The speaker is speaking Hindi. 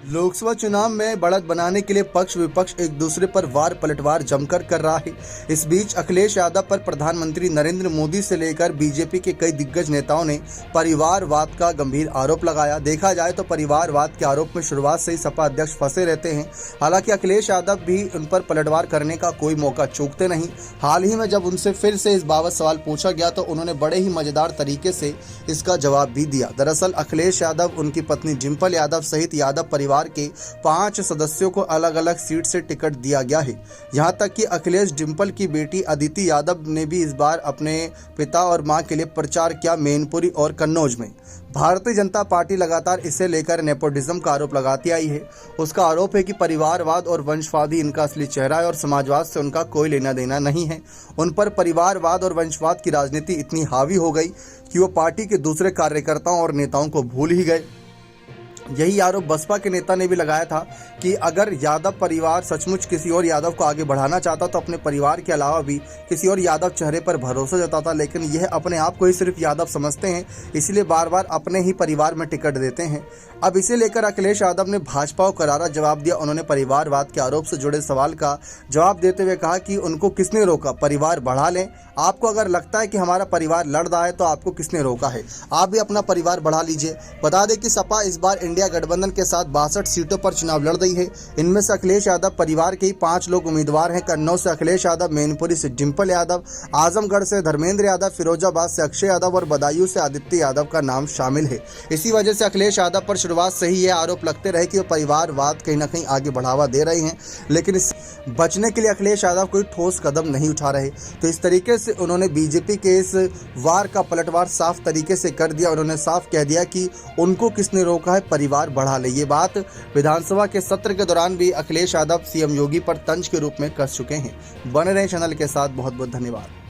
लोकसभा चुनाव में बढ़त बनाने के लिए पक्ष विपक्ष एक दूसरे पर वार पलटवार जमकर कर रहा है। इस बीच अखिलेश यादव पर प्रधानमंत्री नरेंद्र मोदी से लेकर बीजेपी के कई दिग्गज नेताओं ने परिवारवाद का गंभीर आरोप लगाया। देखा जाए तो परिवारवाद के आरोप में शुरुआत से ही सपा अध्यक्ष फंसे रहते हैं। हालांकि अखिलेश यादव भी उन पर पलटवार करने का कोई मौका चूकते नहीं। हाल ही में जब उनसे फिर से इस बाबत सवाल पूछा गया तो उन्होंने बड़े ही मजेदार तरीके से इसका जवाब भी दिया। दरअसल अखिलेश यादव, उनकी पत्नी डिंपल यादव सहित यादव परिवार के 5 सदस्यों को अलग अलग सीट से टिकट दिया गया है। यहां तक कि अखिलेश डिंपल की बेटी अदिति यादव ने भी इस बार अपने पिता और मां के लिए प्रचार किया मैनपुरी और कन्नौज में। भारतीय जनता पार्टी लगातार इसे लेकर नेपोटिज्म का आरोप लगाती आई है। उसका आरोप है कि परिवारवाद और वंशवाद ही इनका असली चेहरा है और समाजवाद से उनका कोई लेना देना नहीं है। उन पर परिवारवाद और वंशवाद की राजनीति इतनी हावी हो गई कि वो पार्टी के दूसरे कार्यकर्ताओं और नेताओं को भूल ही गए। यही आरोप बसपा के नेता ने भी लगाया था कि अगर यादव परिवार सचमुच किसी और यादव को आगे बढ़ाना चाहता तो अपने परिवार के अलावा भी किसी और यादव चेहरे पर भरोसा जताता, लेकिन यह अपने आप को ही सिर्फ यादव समझते हैं, इसलिए बार बार अपने ही परिवार में टिकट देते हैं। अब इसे लेकर अखिलेश यादव ने भाजपा को करारा जवाब दिया। उन्होंने परिवारवाद के आरोप से जुड़े सवाल का जवाब देते हुए कहा कि उनको किसने रोका, परिवार बढ़ा लें। आपको अगर लगता है कि हमारा परिवार लड़ रहा है तो आपको किसने रोका है, आप भी अपना परिवार बढ़ा लीजिए। बता दें कि सपा इस बार इंडिया गठबंधन के साथ 62 सीटों पर चुनाव लड़ रही है। इनमें से अखिलेश यादव परिवार के ही 5 लोग उम्मीदवार हैं। कन्नौज से अखिलेश यादव, मैनपुरी से डिंपल यादव, आजमगढ़ से धर्मेंद्र यादव, फिरोजाबाद से अक्षय यादव और बदायूं से आदित्य यादव का नाम शामिल है। इसी वजह से अखिलेश यादव पर शुरुआत से ही यह आरोप लगते रहे कि वो परिवारवाद कहीं ना कहीं आगे बढ़ावा दे रहे हैं, लेकिन इस बचने के लिए अखिलेश यादव कोई ठोस कदम नहीं उठा रहे। तो इस तरीके से उन्होंने बीजेपी के इस वार का पलटवार साफ तरीके से कर दिया। उन्होंने साफ कह दिया कि उनको किसने रोका है, परिवार बढ़ा ले। ये बात विधानसभा के सत्र के दौरान भी अखिलेश यादव सीएम योगी पर तंज के रूप में कस चुके हैं। बने रहें चैनल के साथ। बहुत बहुत धन्यवाद।